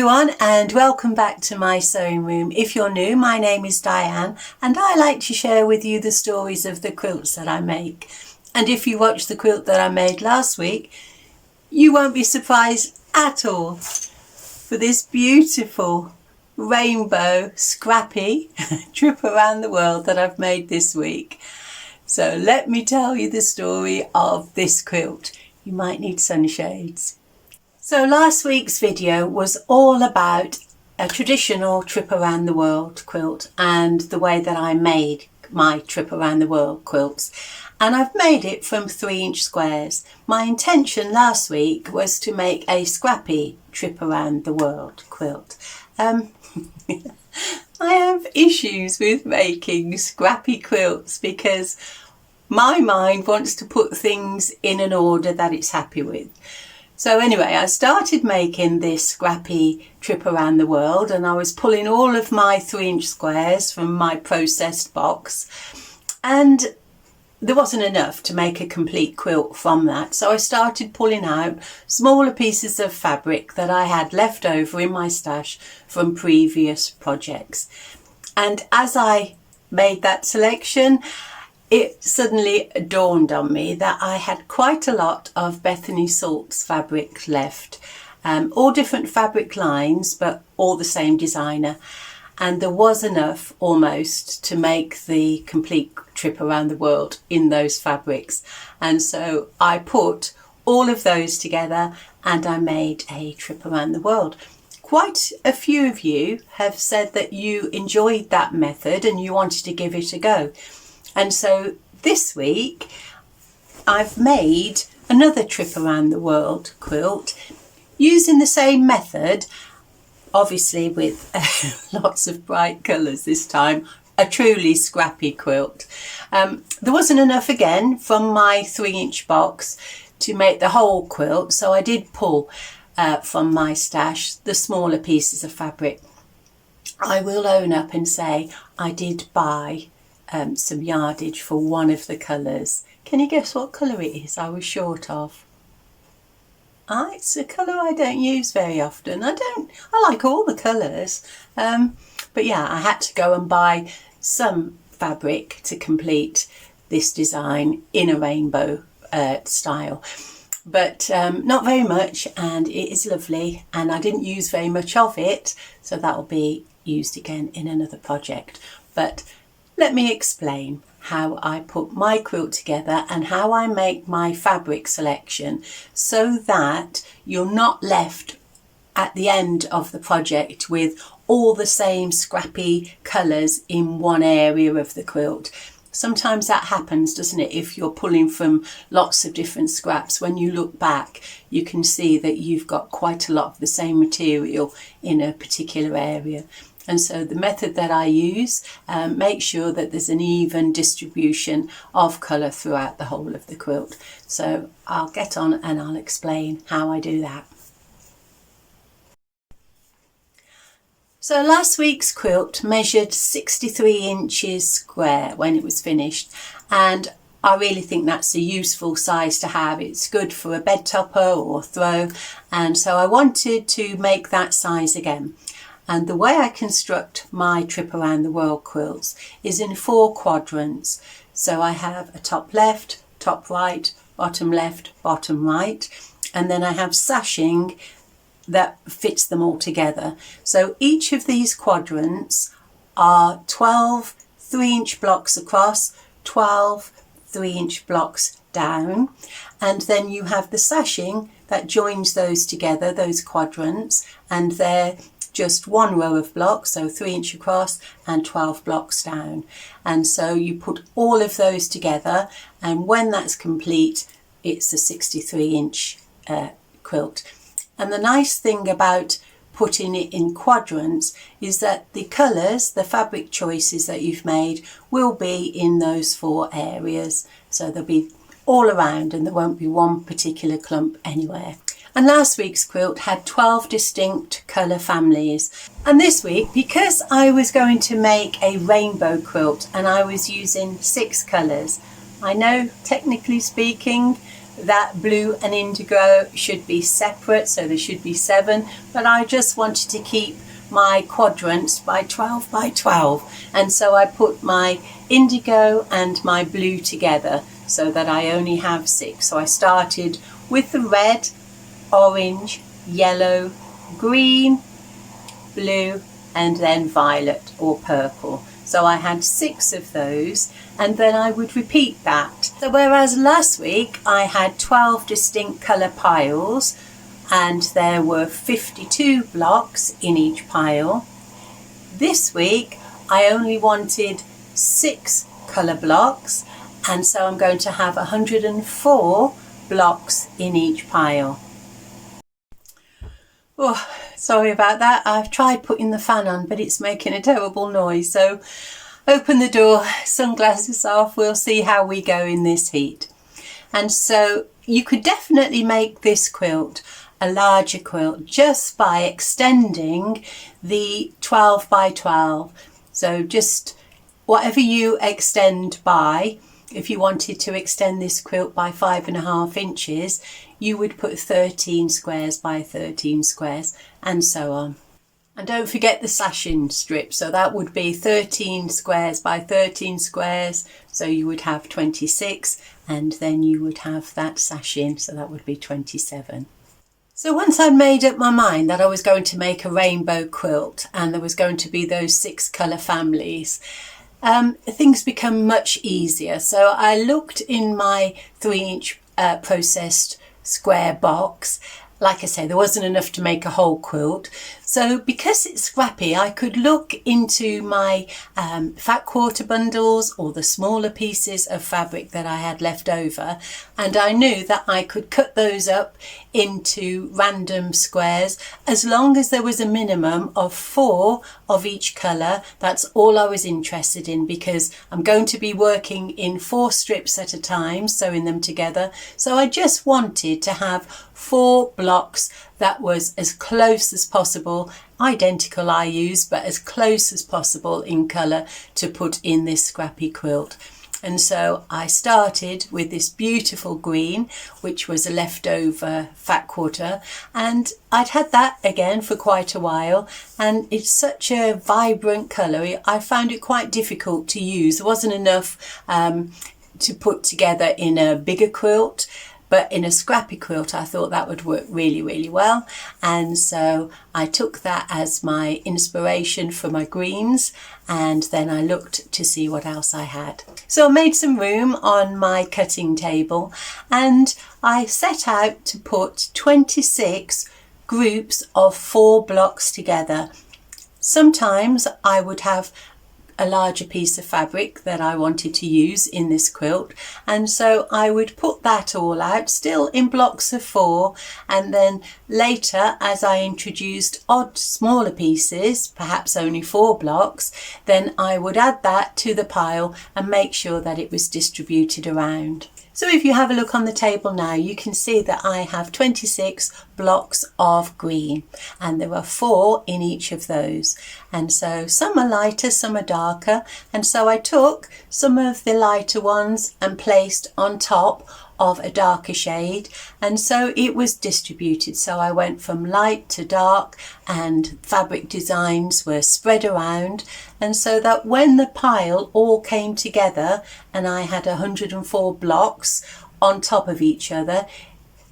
everyone, and welcome back to my sewing room. If you're new, my name is Diane and I like to share with you the stories of the quilts that I make. And if you watched the quilt that I made last week, you won't be surprised at all for this beautiful rainbow scrappy trip around the world that I've made this week. So let me tell you the story of this quilt. You might need sunshades. So last week's video was all about a traditional trip around the world quilt and the way that I made my trip around the world quilts. And I've made it from 3-inch squares. My intention last week was to make a scrappy trip around the world quilt. I have issues with making scrappy quilts because my mind wants to put things in an order that it's happy with. So anyway, I started making this scrappy trip around the world and I was pulling all of my 3-inch squares from my processed box, and there wasn't enough to make a complete quilt from that. So I started pulling out smaller pieces of fabric that I had left over in my stash from previous projects. And as I made that selection, it suddenly dawned on me that I had quite a lot of Bethany Salt's fabric left, all different fabric lines, but all the same designer. And there was enough almost to make the complete trip around the world in those fabrics. And so I put all of those together and I made a trip around the world. Quite a few of you have said that you enjoyed that method and you wanted to give it a go. And so this week I've made another trip around the world quilt using the same method, obviously with lots of bright colours this time, a truly scrappy quilt. There wasn't enough again from my 3-inch box to make the whole quilt, so I did pull from my stash the smaller pieces of fabric. I will own up and say I did buy some yardage for one of the colours. Can you guess what colour it is I was short of? It's a colour I don't use very often. I like all the colours, but yeah, I had to go and buy some fabric to complete this design in a rainbow style, but not very much, and it is lovely and I didn't use very much of it, so that will be used again in another project. But let me explain how I put my quilt together and how I make my fabric selection so that you're not left at the end of the project with all the same scrappy colours in one area of the quilt. Sometimes that happens, doesn't it? If you're pulling from lots of different scraps, when you look back, you can see that you've got quite a lot of the same material in a particular area. And so the method that I use makes sure that there's an even distribution of colour throughout the whole of the quilt. So I'll get on and I'll explain how I do that. So last week's quilt measured 63 inches square when it was finished, and I really think that's a useful size to have. It's good for a bed topper or throw, and so I wanted to make that size again. And the way I construct my trip around the world quilts is in 4 quadrants. So I have a top left, top right, bottom left, bottom right, and then I have sashing that fits them all together. So each of these quadrants are 12 3-inch blocks across, 12 3-inch blocks down, and then you have the sashing that joins those together, those quadrants, and they're just one row of blocks, so 3-inch across and 12 blocks down. And so you put all of those together, and when that's complete, it's a 63-inch quilt. And the nice thing about putting it in quadrants is that the colours, the fabric choices that you've made will be in those 4 areas. So they'll be all around and there won't be one particular clump anywhere. And last week's quilt had 12 distinct colour families. And this week, because I was going to make a rainbow quilt and I was using 6 colours, I know technically speaking that blue and indigo should be separate, so there should be 7, but I just wanted to keep my quadrants by 12 by 12, and so I put my indigo and my blue together so that I only have 6. So I started with the red, orange, yellow, green, blue, and then violet or purple. So I had 6 of those, and then I would repeat that. So whereas last week I had 12 distinct colour piles and there were 52 blocks in each pile, this week I only wanted 6 colour blocks, and so I'm going to have 104 blocks in each pile. Oh, sorry about that. I've tried putting the fan on, but it's making a terrible noise. So open the door, sunglasses off, we'll see how we go in this heat. And so you could definitely make this quilt a larger quilt just by extending the 12 by 12. So just whatever you extend by, if you wanted to extend this quilt by 5.5 inches, you would put 13 squares by 13 squares, and so on. And don't forget the sashing strip, so that would be 13 squares by 13 squares, so you would have 26, and then you would have that sashing, so that would be 27. So once I'd made up my mind that I was going to make a rainbow quilt and there was going to be those 6 colour families, things become much easier. So I looked in my 3-inch processed square box. Like I say, there wasn't enough to make a whole quilt. So because it's scrappy, I could look into my fat quarter bundles or the smaller pieces of fabric that I had left over, and I knew that I could cut those up into random squares as long as there was a minimum of 4 of each colour. That's all I was interested in, because I'm going to be working in 4 strips at a time, sewing them together. So I just wanted to have 4 blocks that was as close as possible, identical I use, but as close as possible in colour to put in this scrappy quilt. And so I started with this beautiful green, which was a leftover fat quarter, and I'd had that again for quite a while, and it's such a vibrant colour. I found it quite difficult to use. There wasn't enough to put together in a bigger quilt. But in a scrappy quilt, I thought that would work really, really well. And so I took that as my inspiration for my greens, and then I looked to see what else I had. So I made some room on my cutting table, and I set out to put 26 groups of 4 blocks together. Sometimes I would have a larger piece of fabric that I wanted to use in this quilt, and so I would put that all out still in blocks of 4, and then later, as I introduced odd smaller pieces, perhaps only 4 blocks, then I would add that to the pile and make sure that it was distributed around. So if you have a look on the table now, you can see that I have 26 blocks of green, and there are 4 in each of those. And so some are lighter, some are darker. And so I took some of the lighter ones and placed on top of a darker shade, and so it was distributed. So I went from light to dark, and fabric designs were spread around, and so that when the pile all came together and I had 104 blocks on top of each other,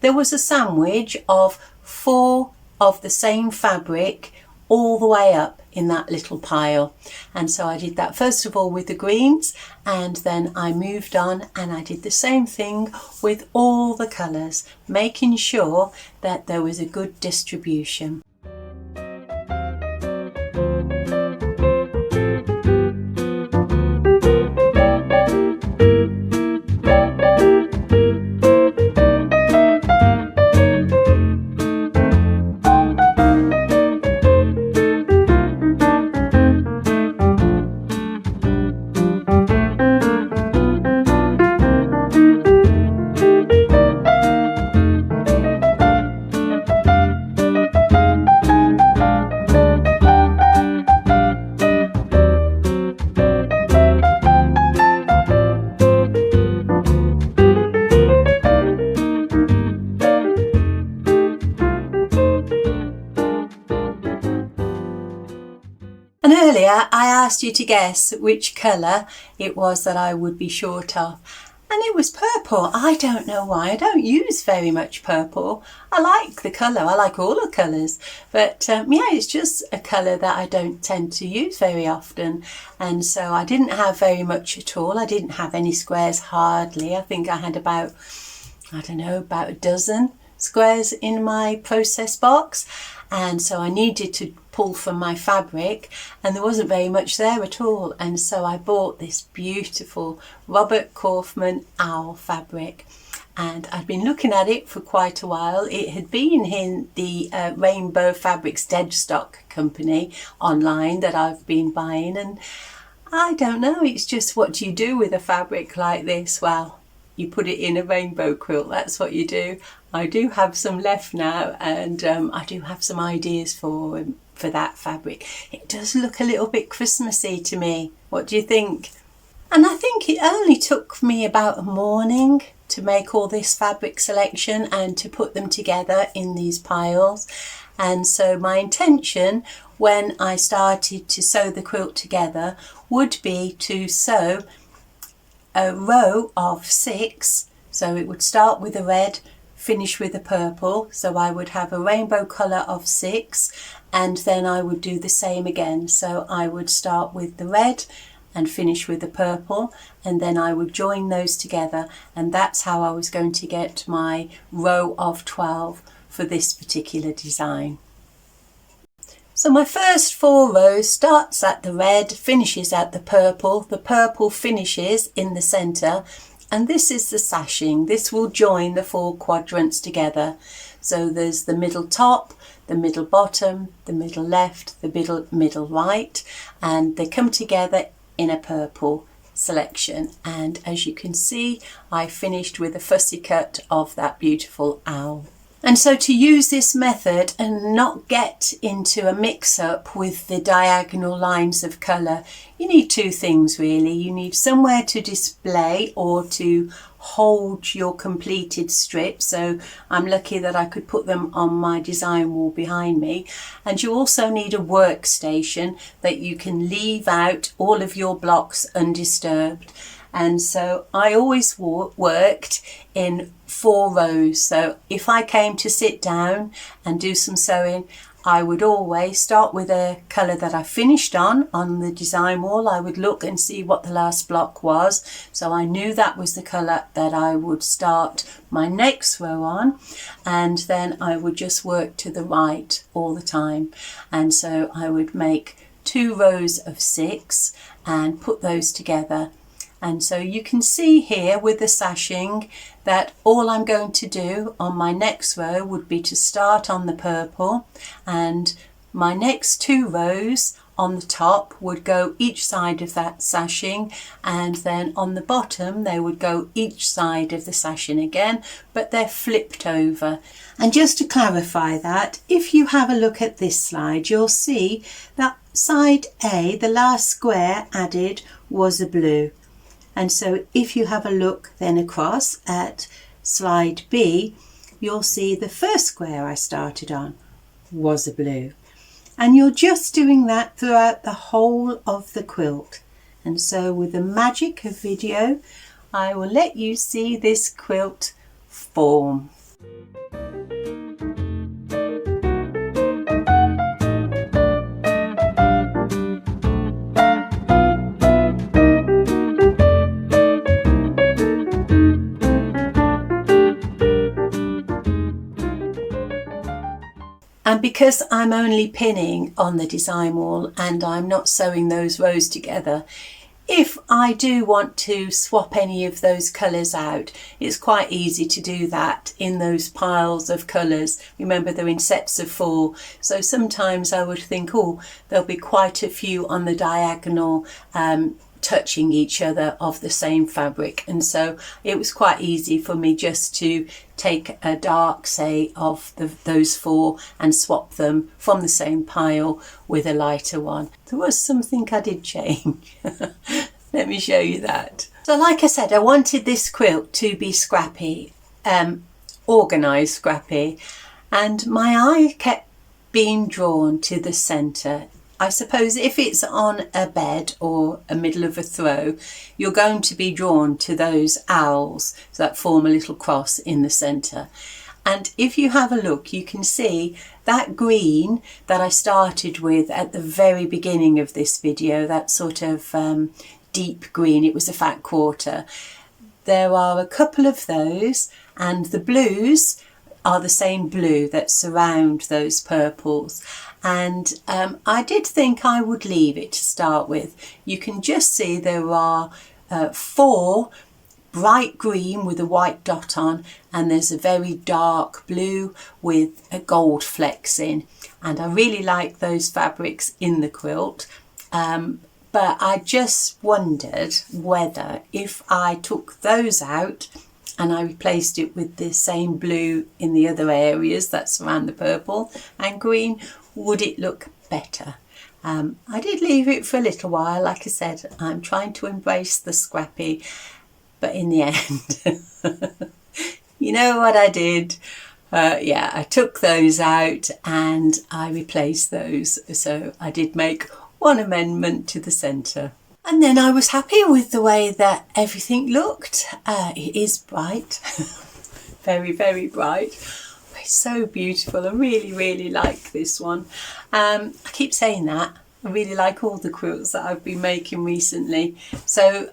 there was a sandwich of 4 of the same fabric all the way up in that little pile. And so I did that first of all with the greens, and then I moved on and I did the same thing with all the colours, making sure that there was a good distribution. earlier I asked you to guess which colour it was that I would be short of, and it was purple. I don't know why. I don't use very much purple. I like the colour. I like all the colours, but yeah, it's just a colour that I don't tend to use very often, and so I didn't have very much at all. I didn't have any squares, hardly. I think I had about, I don't know, about a dozen squares in my process box, and so I needed to pull from my fabric, and there wasn't very much there at all, and so I bought this beautiful Robert Kaufman owl fabric, and I'd been looking at it for quite a while. It had been in the Rainbow Fabrics Dead Stock company online that I've been buying, and I don't know, it's just what do you do with a fabric like this? Well, you put it in a rainbow quilt, that's what you do. I do have some left now, and I do have some ideas for that fabric. It does look a little bit Christmassy to me. What do you think? And I think it only took me about a morning to make all this fabric selection and to put them together in these piles. And so my intention when I started to sew the quilt together would be to sew a row of 6. So it would start with a red, finish with a purple, so I would have a rainbow colour of 6, and then I would do the same again. So I would start with the red and finish with the purple, and then I would join those together, and that's how I was going to get my row of 12 for this particular design. So my first 4 rows starts at the red, finishes at the purple finishes in the centre, and this is the sashing. This will join the 4 quadrants together. So there's the middle top, the middle bottom, the middle left, the middle right, and they come together in a purple selection. And as you can see, I finished with a fussy cut of that beautiful owl. And so to use this method and not get into a mix-up with the diagonal lines of colour, you need 2 things really. You need somewhere to display or to hold your completed strips. So I'm lucky that I could put them on my design wall behind me. And you also need a workstation that you can leave out all of your blocks undisturbed. And so I always worked in 4 rows. So if I came to sit down and do some sewing, I would always start with a colour that I finished on the design wall. I would look and see what the last block was. So I knew that was the colour that I would start my next row on. And then I would just work to the right all the time. And so I would make 2 rows of 6 and put those together. And so you can see here with the sashing that all I'm going to do on my next row would be to start on the purple, and my next 2 rows on the top would go each side of that sashing, and then on the bottom they would go each side of the sashing again, but they're flipped over. And just to clarify that, if you have a look at this slide, you'll see that side A, the last square added, was a blue. And so if you have a look then across at slide B, you'll see the first square I started on was a blue. And you're just doing that throughout the whole of the quilt. And so with the magic of video, I will let you see this quilt form. And because I'm only pinning on the design wall and I'm not sewing those rows together, if I do want to swap any of those colours out, it's quite easy to do that in those piles of colours. Remember, they're in sets of 4. So sometimes I would think, oh, there'll be quite a few on the diagonal touching each other of the same fabric, and so it was quite easy for me just to take a dark, say, of those 4 and swap them from the same pile with a lighter one. There was something I did change. Let me show you that. So like I said, I wanted this quilt to be scrappy, organised scrappy, and my eye kept being drawn to the centre. I suppose if it's on a bed or a middle of a throw, you're going to be drawn to those owls that form a little cross in the centre. And if you have a look, you can see that green that I started with at the very beginning of this video, that sort of deep green, it was a fat quarter. There are a couple of those, and the blues are the same blue that surround those purples. And I did think I would leave it to start with. You can just see there are 4 bright green with a white dot on, and there's a very dark blue with a gold flecks in, and I really like those fabrics in the quilt, but I just wondered whether if I took those out and I replaced it with the same blue in the other areas that surround the purple and green, would it look better? I did leave it for a little while. Like I said, I'm trying to embrace the scrappy. But in the end, you know what I did? Yeah, I took those out and I replaced those. So I did make one amendment to the centre. And then I was happy with the way that everything looked. It is bright, very, very bright. It's so beautiful. I really, really like this one. I keep saying that. I really like all the quilts that I've been making recently. So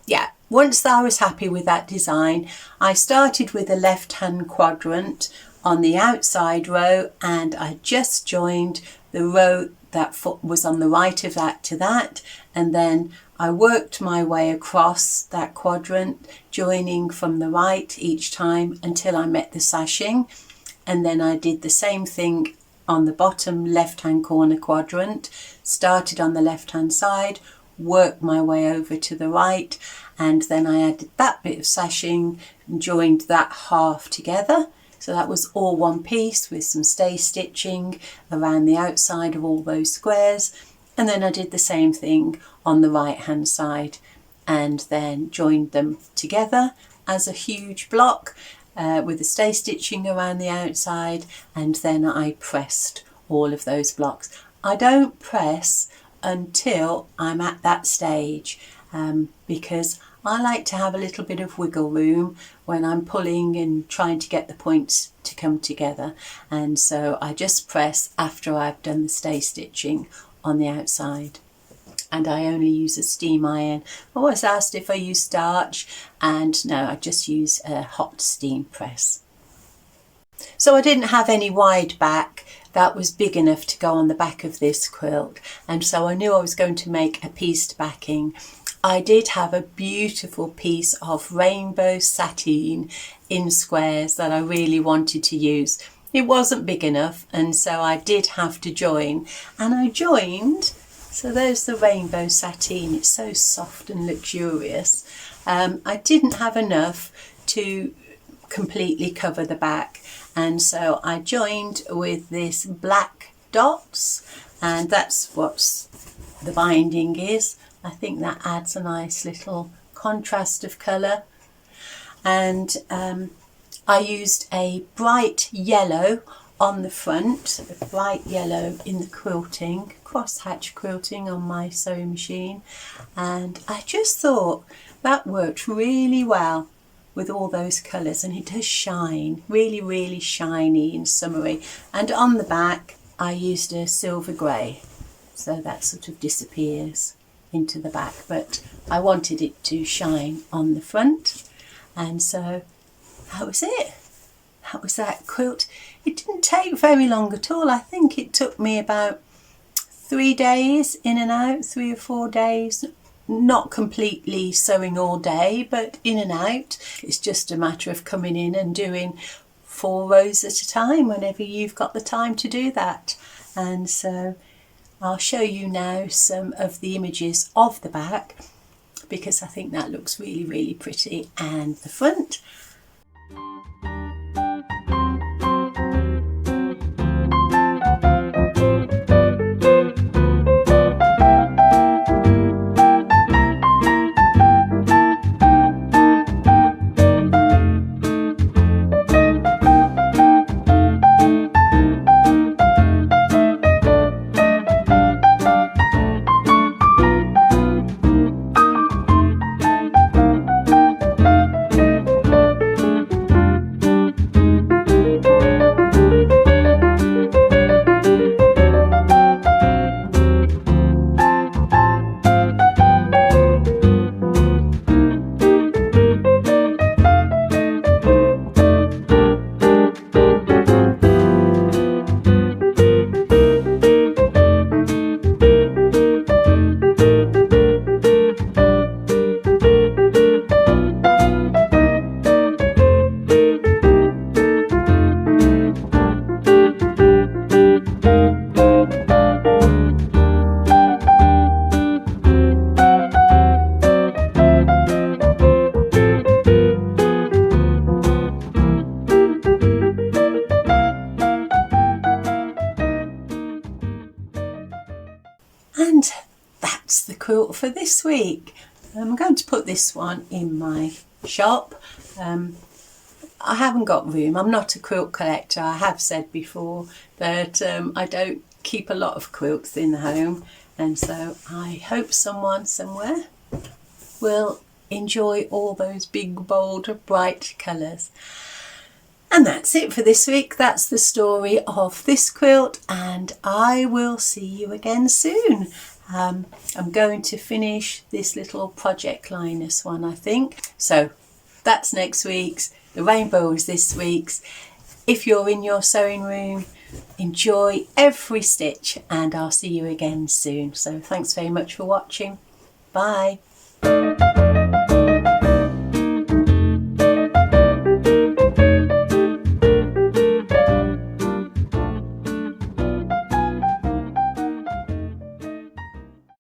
yeah. Once I was happy with that design, I started with a left-hand quadrant on the outside row, and I just joined the row that was on the right of that to that, and then I worked my way across that quadrant, joining from the right each time until I met the sashing, and then I did the same thing on the bottom left-hand corner quadrant, started on the left-hand side, worked my way over to the right, and then I added that bit of sashing and joined that half together. So that was all one piece with some stay stitching around the outside of all those squares. And then I did the same thing on the right hand side and then joined them together as a huge block with the stay stitching around the outside, and then I pressed all of those blocks. I don't press until I'm at that stage because I like to have a little bit of wiggle room when I'm pulling and trying to get the points to come together, and so I just press after I've done the stay stitching on the outside. And I only use a steam iron. I was asked if I use starch, and no, I just use a hot steam press. So I didn't have any wide back that was big enough to go on the back of this quilt, and so I knew I was going to make a pieced backing. I did have a beautiful piece of rainbow sateen in squares that I really wanted to use. It wasn't big enough, and so I did have to join, and I joined. So there's the rainbow sateen. It's so soft and luxurious. I didn't have enough to completely cover the back, and so I joined with this black dots, and that's what the binding is. I think that adds a nice little contrast of colour. And I used a bright yellow on the front, a bright yellow in the quilting, cross-hatch quilting on my sewing machine, and I just thought that worked really well with all those colours, and it does shine, really, really shiny and summery. And on the back I used a silver grey, so that sort of disappears into the back, but I wanted it to shine on the front, and so that was it. That was that quilt. It didn't take very long at all. I think it took me about 3 days in and out, 3 or 4 days. Not completely sewing all day, but in and out. It's just a matter of coming in and doing 4 rows at a time whenever you've got the time to do that. And so I'll show you now some of the images of the back, because I think that looks really, really pretty, and the front. quilt for this week. I'm going to put this one in my shop. I haven't got room. I'm not a quilt collector, I have said before, but I don't keep a lot of quilts in the home, and so I hope someone somewhere will enjoy all those big, bold, bright colours. And that's it for this week. That's the story of this quilt, and I will see you again soon. I'm going to finish this little Project Linus one, I think. So that's next week's. The rainbow is this week's. If you're in your sewing room, enjoy every stitch, and I'll see you again soon. So thanks very much for watching. Bye.